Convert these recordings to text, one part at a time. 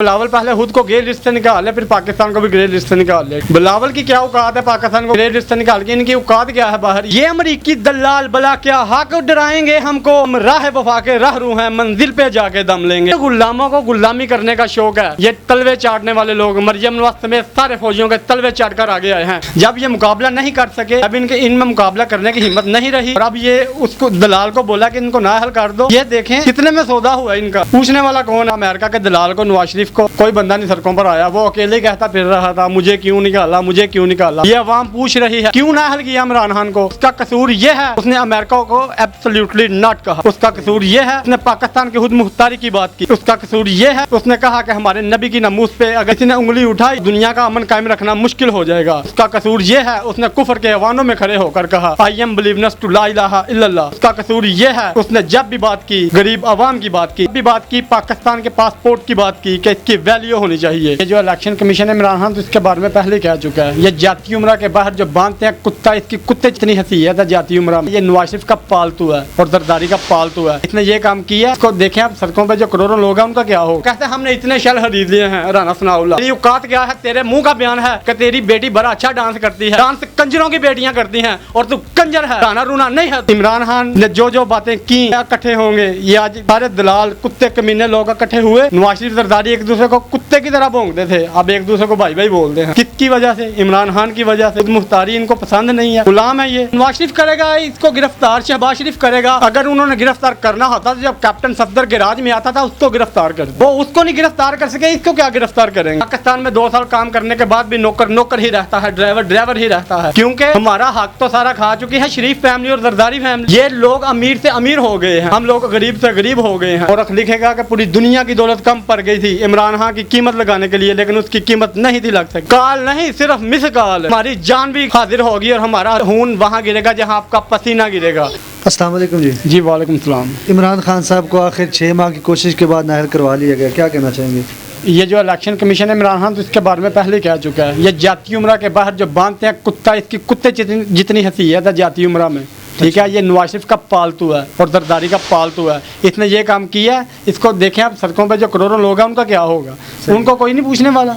बिलावल पहले खुद को ग्रे लिस्ट से निकाले, फिर पाकिस्तान को भी ग्रे लिस्ट से निकाल ले। बिलावल की क्या औकात है पाकिस्तान को ग्रे लिस्ट से निकाल के? इनकी औकात क्या है बाहर? ये अमरीकी दलाल भला क्या हक डराएंगे हमको? हम राह वफा के राहरू हैं, मंजिल पे जाके दम लेंगे। गुलामों को गुलामी करने का शौक है। ये तलवे चाटने वाले लोग मरियम नवाज समेत सारे फौजियों के तलवे चाट कर आगे आए हैं। जब ये मुकाबला नहीं कर सके, अब इनमें मुकाबला करने की हिम्मत नहीं रही, और अब ये उसको दलाल को बोला कि इनको ना हल कर दो। ये देखें कितने में सौदा हुआ इनका। पूछने वाला कौन? अमेरिका के दलाल को, नवाज शरीफ को कोई बंदा नहीं सड़कों पर आया। वो अकेले कहता फिर रहा था मुझे क्यों निकाला, मुझे क्यों निकाला। ये अवाम पूछ रही है क्यों ना हल किया इमरान खान को। उसका कसूर ये है उसने अमेरिका को एब्सोल्युटली नॉट कहा। उसका कसूर ये है उसने पाकिस्तान की खुद मुख्तारी की बात की। उसका कसूर ये है उसने कहा कि हमारे नबी की नमूस पे अगर किसी ने उंगली उठाई दुनिया का अमन कायम रखना मुश्किल हो जाएगा। उसका कसूर ये है उसने कुफर के ऐवानों में खड़े होकर कहा आई एम बिलीवनेस टू ला इलाहा इल्लल्लाह। उसका कसूर ये है उसने जब भी बात की गरीब अवाम की बात की, पाकिस्तान के पासपोर्ट की बात की कि इसकी वैल्यू होनी चाहिए। ये जो इलेक्शन कमीशन है इमरान खान तो इसके बारे में पहले कह चुका है। ये जाती उम्रा के बाहर जो बांधते हैं कुत्ता, इसकी कुत्ते जितनी हैसियत है जाती उम्रा में। ये नवाज शरीफ का पालतू है और जरदारी का पालतू है। इसने ये काम किया। इसको देखें आप सड़कों पे जो करोड़ों लोग हैं उनका क्या हो। कहते हैं हमने इतने शल खरीद लिए हैं। राना सनाउल्लाह तेरी औकात क्या है? तेरे मुंह का बयान है कि तेरी बेटी बड़ा अच्छा डांस करती है। डांस कंजरों की बेटियां करती हैं और तू कंजर है, राना रूना नहीं है। इमरान खान ने जो बातें की इकट्ठे होंगे, ये आज सारे दलाल कुत्ते कमीने लोग इकट्ठे हुए। नवाज शरीफ जरदारी एक दूसरे को कुत्ते की तरह भौंकते थे, अब एक दूसरे को भाई भाई बोलते हैं। किसकी वजह से? इमरान खान की वजह से। मुख्तारी इनको पसंद नहीं है, गुलाम है ये। नवाज शरीफ करेगा इसको गिरफ्तार, शहबाज शरीफ करेगा। अगर उन्होंने गिरफ्तार करना होता तो जब कैप्टन सफदर गिराज में आता था उसको गिरफ्तार कर, वो उसको नहीं गिरफ्तार कर सके, इसको क्या गिरफ्तार करेंगे? पाकिस्तान में 2 साल काम करने के बाद भी नौकर ही रहता है, ड्राइवर ही रहता है, क्योंकि हमारा हक तो सारा खा चुकी है शरीफ फैमिली और जरदारी फैमिली। ये लोग अमीर से अमीर हो गए हैं, हम लोग गरीब से गरीब हो गए हैं। और लिखेगा कि पूरी दुनिया की दौलत कम पड़ गई थी इमरान खान की कीमत लगाने के लिए, लेकिन उसकी कीमत नहीं थी लग सकती। काल नहीं सिर्फ मिस काल, हमारी जान भी हाजिर होगी और हमारा खून वहाँ गिरेगा जहाँ आपका पसीना गिरेगा। अस्सलाम वालेकुम जी। वालेकुम सलाम। इमरान खान साहब को आखिर 6 माह की कोशिश के बाद नाहल करवा लिया गया, क्या कहना चाहेंगे? ये जो इलेक्शन कमीशन है इमरान खान तो इसके बारे में पहले कह चुका है। ये जाती उम्रा के बाहर जो बांधते हैं कुत्ता, इसकी कुत्ते जितनी हैसियत है जाती उम्रा में, ठीक है। ये नवाज शरीफ का पालतू है और जरदारी का पालतू है। इसने ये काम किया। इसको देखें आप सड़कों पे जो करोड़ों लोग हैं उनका क्या होगा? उनको कोई नहीं पूछने वाला।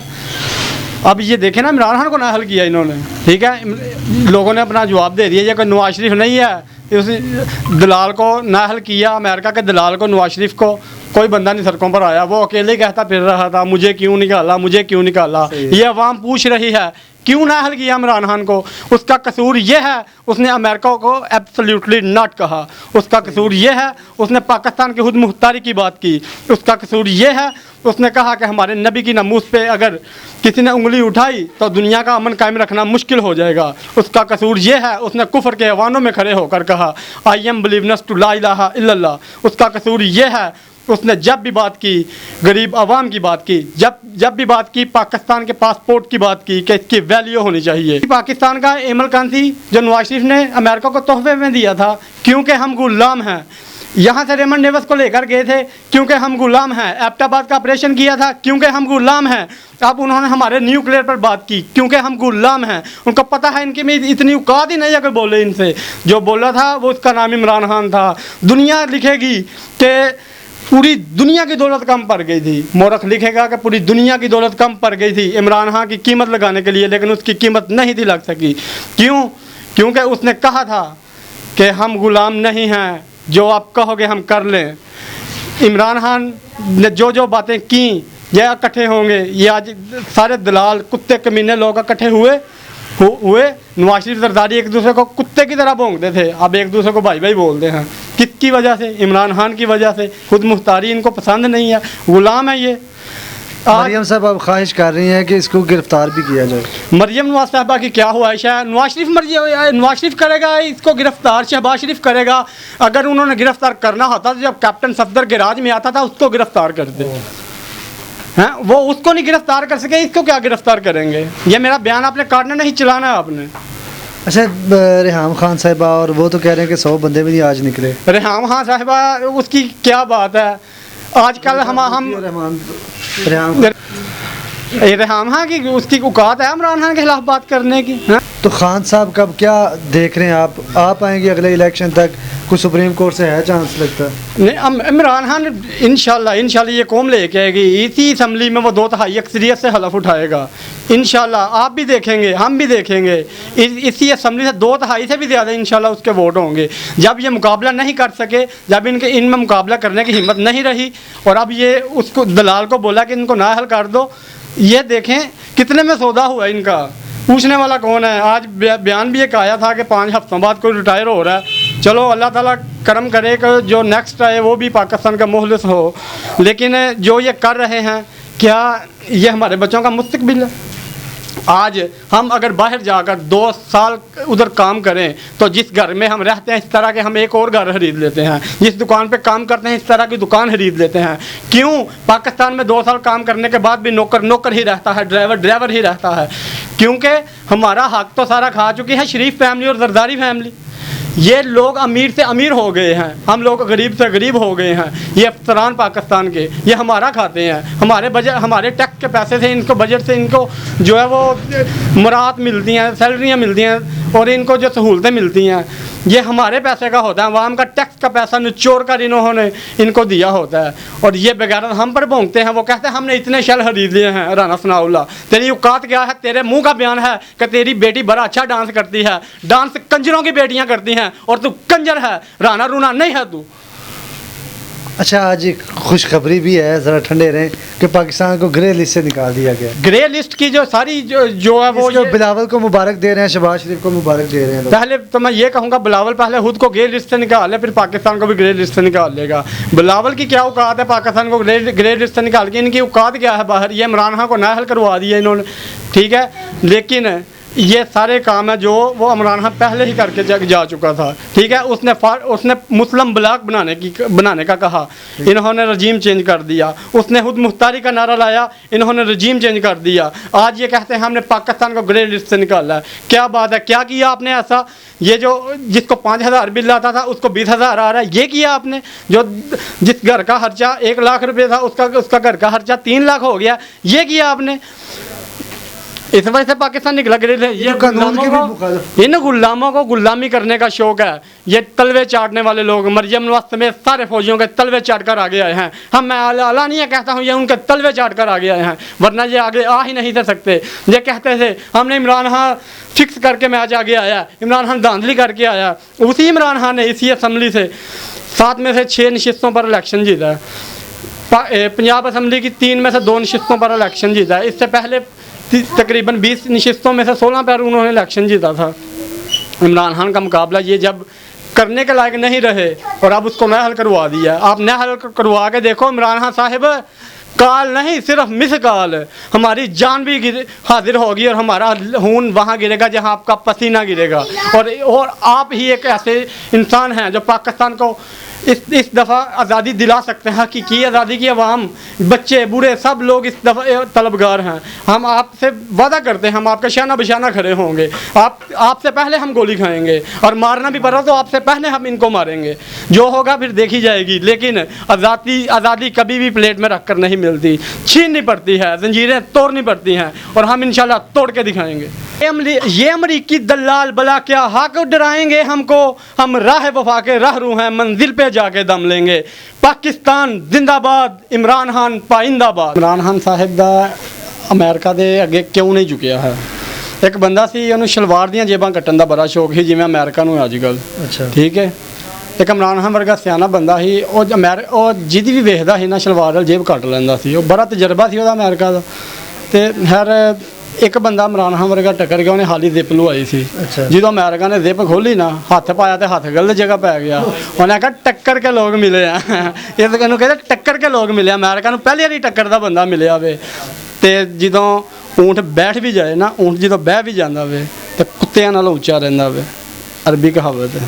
अब ये देखें ना इमरान खान को ना हल किया इन्होंने, ठीक है। लोगों ने अपना जवाब दे दिया। ये कोई नवाज शरीफ नहीं है, उस दलाल को ना हल किया। अमेरिका के दलाल को, नवाज शरीफ को कोई बंदा नहीं सड़कों पर आया। वो अकेले कहता फिर रहा था मुझे क्यों निकाला, मुझे क्यों निकाला। ये अवाम पूछ रही है क्यों ना हल किया इमरान खान को। उसका कसूर ये है उसने अमेरिका को एब्सोल्युटली नॉट कहा। उसका कसूर ये है उसने पाकिस्तान की खुद मुख्तारी की बात की। उसका कसूर ये है उसने कहा कि हमारे नबी की नमूस पे अगर किसी ने उंगली उठाई तो दुनिया का अमन कायम रखना मुश्किल हो जाएगा। उसका कसूर ये है उसने कुफर के ऐवानों में खड़े होकर कहा आई एम बिलीवनेस टू ला इलाहा इल्लल्लाह। उसका कसूर ये है उसने जब भी बात की गरीब अवाम की बात की, जब भी बात की पाकिस्तान के पासपोर्ट की बात की कि इसकी वैल्यू होनी चाहिए। पाकिस्तान का एमल कांसी जो नवाज शरीफ ने अमेरिका को तोहफे में दिया था क्योंकि हम गुलाम हैं। यहाँ से रेमंड नेवस को लेकर गए थे क्योंकि हम गुलाम हैं। एबटाबाद का ऑपरेशन किया था क्योंकि हम गुलाम हैं। अब उन्होंने हमारे न्यूक्लियर पर बात की क्योंकि हम गुलाम हैं। उनको पता है इनकी में इतनी औकात ही नहीं है कि बोले इनसे। जो बोला था वो उसका नाम इमरान खान था। दुनिया लिखेगी कि पूरी दुनिया की दौलत कम पड़ गई थी। मोरख लिखेगा कि पूरी दुनिया की दौलत कम पड़ गई थी इमरान खान की कीमत लगाने के लिए, लेकिन उसकी कीमत नहीं थी लग सकी। क्यों? क्योंकि उसने कहा था कि हम गुलाम नहीं हैं, जो आप कहोगे हम कर लें। इमरान खान ने जो बातें की ये इकट्ठे होंगे। ये आज सारे दलाल कुत्ते कमीने लोग इकट्ठे हुए। नवाज शरीफ जरदारी एक दूसरे को कुत्ते की तरह भौंकते थे, अब एक दूसरे को भाई भाई बोलते हैं। किसकी वजह से? इमरान खान की वजह से। खुद मुख्तारी इनको पसंद नहीं है, गुलाम है ये। मरियम साहब अब ख्वाहिश कर रही हैं कि इसको गिरफ्तार भी किया जाए। मरियम नवाज साहबा की क्या ख्वाहिश है? नवाज शरीफ करेगा इसको गिरफ्तार, शहबाज शरीफ करेगा। अगर उन्होंने गिरफ्तार करना होता तो जब कैप्टन सफदर गिराज में आता था उसको गिरफ्तार करते हैं। वो उसको नहीं गिरफ्तार कर सके, इसको क्या गिरफ्तार करेंगे? ये मेरा बयान आपने काटना नहीं, चलाना है आपने। अच्छा, रेहाम खान साहिबा और वो तो कह रहे हैं कि 100 बंदे भी नहीं आज निकले। रेहाम खान साहिबा उसकी क्या बात है? आजकल हम रेहाम खान की उसकी औकात है इमरान खान के खिलाफ बात करने की? तो खान साहब कब क्या देख रहे हैं आप आएंगे अगले इलेक्शन तक? कुछ सुप्रीम कोर्ट से है चांस लगता है? नहीं, इमरान खान इंशाल्लाह ये कौम लेके आएगी, इसी असम्बली में वो 2/3 अक्सरियत से हलफ उठाएगा इंशाल्लाह। आप भी देखेंगे, हम भी देखेंगे, इसी असम्बली से 2/3 से भी ज़्यादा इंशाल्लाह उसके वोट होंगे। जब ये मुकाबला नहीं कर सके, जब इनमें मुकाबला करने की हिम्मत नहीं रही, और अब ये उसको दलाल को बोला कि इनको ना हल कर दो, ये देखें कितने में सौदा हुआ इनका। पूछने वाला कौन है? आज बयान भी एक आया था कि 5 हफ्तों बाद कोई रिटायर हो रहा है। चलो अल्लाह ताला करम करे कि जो नेक्स्ट आए वो भी पाकिस्तान का मुखलिस हो, लेकिन जो ये कर रहे हैं, क्या ये हमारे बच्चों का मुस्तकबिल है? आज हम अगर बाहर जाकर 2 साल उधर काम करें तो जिस घर में हम रहते हैं इस तरह के हम एक और घर खरीद लेते हैं, जिस दुकान पे काम करते हैं इस तरह की दुकान खरीद लेते हैं। क्यों? पाकिस्तान में 2 साल काम करने के बाद भी नौकर ही रहता है, ड्राइवर ही रहता है, क्योंकि हमारा हक तो सारा खा चुकी है शरीफ फैमिली और जरदारी फैमिली। ये लोग अमीर से अमीर हो गए हैं, हम लोग गरीब से गरीब हो गए हैं। ये अफसरान पाकिस्तान के ये हमारा खाते हैं, हमारे बजट, हमारे टैक्स के पैसे से इनको, बजट से इनको जो है वो मुराद मिलती हैं, सैलरियाँ मिलती हैं, और इनको जो सहूलतें मिलती हैं ये हमारे पैसे का होता है। अवाम का टैक्स का पैसा निचोड़ कर इन्होंने इनको दिया होता है, और ये बगैर हम पर भोंगते हैं। वो कहते हैं हमने इतने शल खरीद लिए हैं। राना सनाउल्लाह, तेरी औकात क्या है? तेरे मुंह का बयान है कि तेरी बेटी बड़ा अच्छा डांस करती है, डांस कंजरों की बेटियां करती हैं, और तू कंजर है, राना रूना नहीं है तू। अच्छा, आज एक खुशखबरी भी है, ज़रा ठंडे रहें, कि पाकिस्तान को ग्रे लिस्ट से निकाल दिया गया। ग्रे लिस्ट की जो सारी जो है वो जो बिलावल को मुबारक दे रहे हैं, शहबाज शरीफ को मुबारक दे रहे हैं लोग। पहले तो मैं ये कहूँगा बिलावल पहले खुद को ग्रे लिस्ट से निकाल ले, फिर पाकिस्तान को भी ग्रे लिस्ट से निकाल लेगा। बिलावल की क्या औकात है पाकिस्तान को ग्रे लिस्ट से निकाल के? इनकी औकात क्या है बाहर? ये इमरान खान को नाअहल करवा दिया इन्होंने, ठीक है, लेकिन ये सारे काम है जो वो इमरान खान पहले ही करके जा चुका था, ठीक है। उसने मुस्लिम ब्लॉक बनाने का कहा, इन्होंने रजीम चेंज कर दिया। उसने खुद मुख्तारी का नारा लाया, इन्होंने रजीम चेंज कर दिया। आज ये कहते हैं हमने पाकिस्तान को ग्रे लिस्ट से निकाला है। क्या बात है? क्या किया आपने ऐसा? ये जो जिसको 5,000 बिल आता था उसको 20,000 आ रहा है, ये किया आपने? जो जिस घर का खर्चा 1 लाख रुपये था उसका घर का खर्चा 3 लाख हो गया, ये किया आपने? इस वजह से पाकिस्तान निकला ग्रे। ये इन गुलामों को गुलामी करने का शौक है। ये तलवे चाटने वाले लोग, मरियम नवाज समेत सारे फौजियों के तलवे चाट कर आगे आए हैं। हम मैं अला नहीं कहता हूँ, ये उनके तलवे चाट कर आगे आए हैं, वरना ये आगे आ ही नहीं सकते। ये कहते थे हमने इमरान खान फिक्स करके मैच आगे आया, इमरान खान धांधली करके आया। उसी इमरान खान ने इसी असम्बली से 7 में से 6 नशिस्तों पर इलेक्शन जीता है। पंजाब असम्बली की 3 में से 2 नशिस्तों पर इलेक्शन जीता है। इससे पहले तकरीबन 20 नशिस्तों में से 16 पर उन्होंने इलेक्शन जीता था। इमरान खान का मुकाबला ये जब करने के लायक नहीं रहे और अब उसको नया हल करवा दिया। आप नया हल करवा के देखो इमरान खान साहिब, काल नहीं सिर्फ मिस काल, हमारी जान भी हाजिर होगी और हमारा खून वहाँ गिरेगा जहाँ आपका पसीना गिरेगा। और आप ही एक ऐसे इंसान हैं जो पाकिस्तान को इस दफ़ा आज़ादी दिला सकते हैं। हकीकी आज़ादी की आवाम, बच्चे बूढ़े सब लोग इस दफ़ा तलबगार हैं। हम आपसे वादा करते हैं, हम आपके शाना बशाना खड़े होंगे। आपसे पहले हम गोली खाएंगे, और मारना भी पड़ा तो आपसे पहले हम इनको मारेंगे। जो होगा फिर देखी जाएगी, लेकिन आज़ादी कभी भी प्लेट में रख कर नहीं मिलती, छीननी पड़ती है, जंजीरें तोड़नी पड़ती हैं, और हम इंशाल्लाह तोड़ के दिखाएंगे। ये अमरीकी दलाल भला क्या हक डराएंगे हमको, हम राह वफा के रहरू हैं, मंजिल पे जाके दम लेंगे। पाकिस्तान जिंदाबाद, इमरान खान पाइंदाबाद। इमरान खान साहिब दा अमेरिका दे अगे क्यों नहीं झुकिया है? एक बंदा सी, ਉਹਨੂੰ ਸ਼ਲਵਾਰ ਦੀਆਂ ਜੇਬਾਂ ਕੱਟਣ ਦਾ ਬੜਾ ਸ਼ੌਕ ਸੀ, ਜਿਵੇਂ ਅਮਰੀਕਾ ਨੂੰ ਅੱਜ ਕੱਲ੍ਹ। ਅੱਛਾ, ਠੀਕ ਹੈ। ਇੱਕ ਇਮਰਾਨ ਖਾਨ ਵਰਗਾ ਸਿਆਣਾ ਬੰਦਾ ਸੀ, ਉਹ ਜਿਹਦੀ ਵੀ ਵੇਖਦਾ ਸੀ ਨਾ ਸ਼ਲਵਾਰ ਨਾਲ ਜੇਬ ਕੱਟ ਲੈਂਦਾ ਸੀ। ਉਹ ਬੜਾ ਤਜਰਬਾ ਸੀ ਉਹਦਾ ਅਮਰੀਕਾ ਦਾ। ਤੇ ਖੈਰ ਇੱਕ ਬੰਦਾ ਇਮਰਾਨ ਖਾਨ ਵਰਗਾ ਟੱਕਰ ਗਿਆ, ਉਹਨੇ ਹਾਲੀ ਜ਼ਿਪ ਲਵਾਈ ਸੀ। ਜਦੋਂ ਅਮਰੀਕਾ ਨੇ ਜ਼ਿਪ ਖੋਲੀ ਨਾ, ਹੱਥ ਪਾਇਆ ਤੇ ਹੱਥ ਗਲਤ ਜਗ੍ਹਾ ਪੈ ਗਿਆ। ਉਹਨੇ ਕਿਹਾ ਟੱਕਰ ਕੇ ਲੋਕ ਮਿਲੇ ਆ। ਇਸ ਨੂੰ ਕਹਿੰਦੇ ਟੱਕਰ ਕੇ ਲੋਕ ਮਿਲੇ। ਅਮਰੀਕਾ ਨੂੰ ਪਹਿਲੀ ਵਾਰੀ ਟੱਕਰ ਦਾ ਬੰਦਾ ਮਿਲਿਆ ਵੇ। ਤੇ ਜਦੋਂ ਊਂਠ ਬੈਠ ਵੀ ਜਾਏ ਨਾ, ਊਂਠ ਜਦੋਂ ਬਹਿ ਵੀ ਜਾਂਦਾ ਵੇ ਤੇ ਕੁੱਤਿਆਂ ਨਾਲੋਂ ਉੱਚਾ ਰਹਿੰਦਾ ਵੇ, ਅਰਬੀ ਕਹਾਵਤ ਹੈ।